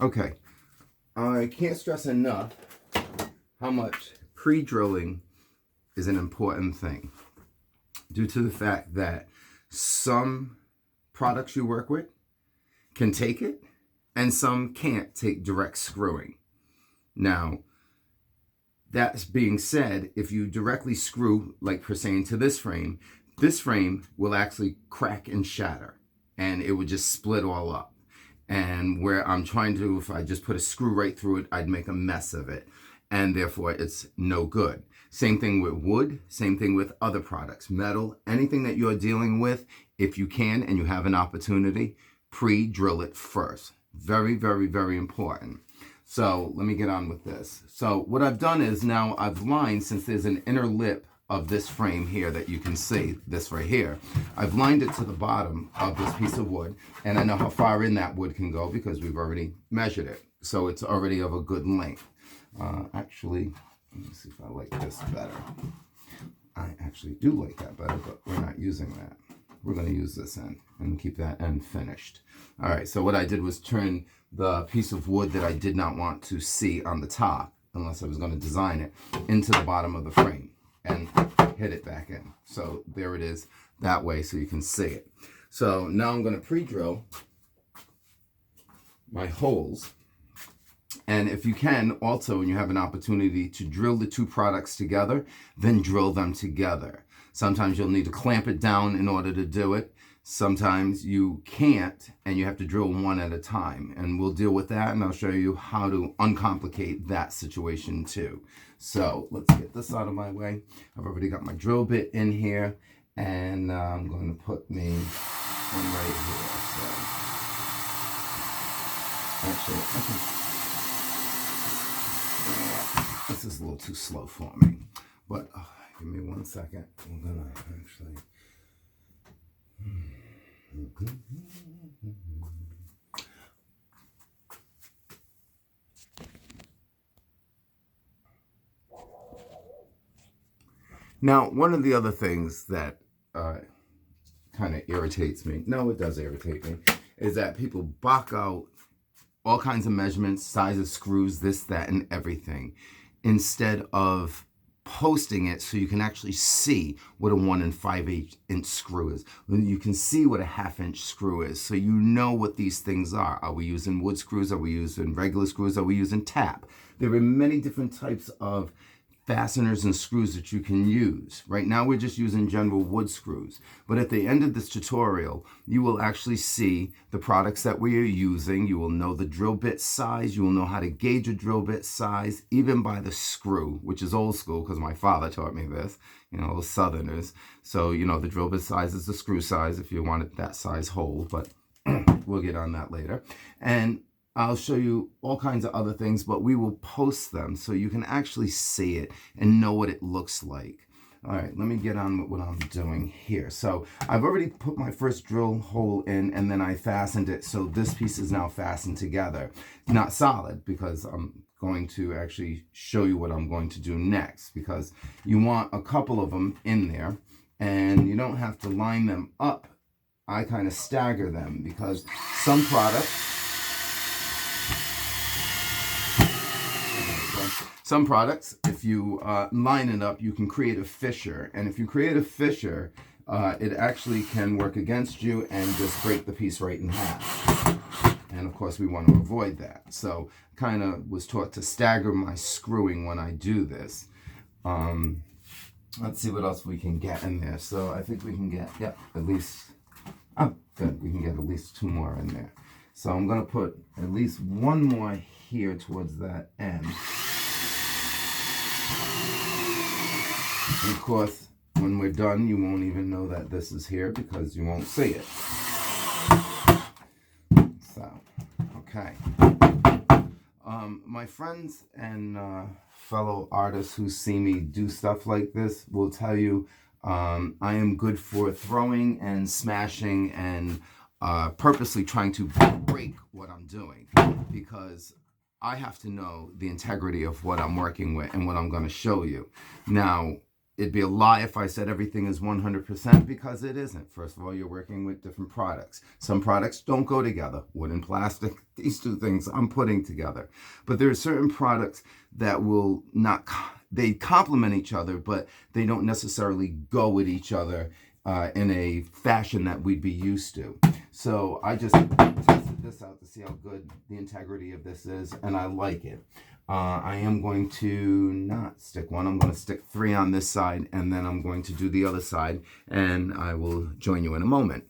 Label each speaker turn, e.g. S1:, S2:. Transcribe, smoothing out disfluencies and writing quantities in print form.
S1: Okay, I can't stress enough how much pre-drilling is an important thing due to the fact that some products you work with can take it and some can't take direct screwing. Now, that being said, if you directly screw, like per se, into this frame will actually crack and shatter and it would just split all up. And where I'm trying to, if I just put a screw right through it, I'd make a mess of it. And therefore it's no good. Same thing with wood, same thing with other products, metal, anything that you're dealing with, if you can and you have an opportunity, pre-drill it first. Very, very, very important. So let me get on with this. So what I've done is now I've lined, since there's an inner lip of this frame here that you can see, this right here, I've lined it to the bottom of this piece of wood, and I know how far in that wood can go because we've already measured it. So it's already of a good length. Actually, let me see if I like this better. I actually do like that better, but we're not using that. We're going to use this end and keep that end finished. All right, so what I did was turn the piece of wood that I did not want to see on the top, unless I was going to design it, into the bottom of the frame and hit it back in. So there it is that way so you can see it. So now I'm going to pre-drill my holes. And if you can, also, when you have an opportunity to drill the two products together, then drill them together. Sometimes you'll need to clamp it down in order to do it. Sometimes you can't, and you have to drill one at a time. And we'll deal with that, and I'll show you how to uncomplicate that situation too. So let's get this out of my way. I've already got my drill bit in here, and I'm going to put me one right here. So actually, this is a little too slow for me, but give me 1 second. I'm gonna actually. Now, one of the other things that kind of irritates me, no, it does irritate me, is that people buck out all kinds of measurements, sizes, screws, this, that, and everything, instead of posting it so you can actually see what a 1 5/8 inch screw is. You can see what a 1/2 inch screw is, so you know what these things are. Are we using wood screws? Are we using regular screws? Are we using tap? There are many different types of fasteners and screws that you can use. Right now we're just using general wood screws, but at the end of this tutorial you will actually see the products that we are using. You will know the drill bit size, you will know how to gauge a drill bit size, even by the screw, which is old school because my father taught me this, you know, those Southerners. So you know the drill bit size is the screw size if you want it that size hole, but we'll get on that later. And I'll show you all kinds of other things, but we will post them so you can actually see it and know what it looks like. All right, let me get on with what I'm doing here. So I've already put my first drill hole in, and then I fastened it. So this piece is now fastened together. It's not solid because I'm going to actually show you what I'm going to do next, because you want a couple of them in there and you don't have to line them up. I kind of stagger them because some products, if you line it up, you can create a fissure. And if you create a fissure, it actually can work against you and just break the piece right in half. And of course, we want to avoid that. So kind of was taught to stagger my screwing when I do this. Let's see what else we can get in there. So I think we can get, at least, good. We can get at least 2 more in there. So I'm going to put at least 1 more here towards that end. And of course, when we're done, you won't even know that this is here because you won't see it. So, okay. My friends and fellow artists who see me do stuff like this will tell you I am good for throwing and smashing and purposely trying to break what I'm doing, because I have to know the integrity of what I'm working with and what I'm going to show you. Now, it'd be a lie if I said everything is 100% because it isn't. First of all, you're working with different products. Some products don't go together. Wood and plastic, these two things I'm putting together. But there are certain products that will not, they complement each other, but they don't necessarily go with each other in a fashion that we'd be used to. So I just tested this out to see how good the integrity of this is, and I like it. I am going to not stick one. I'm going to stick 3 on this side, and then I'm going to do the other side, and I will join you in a moment.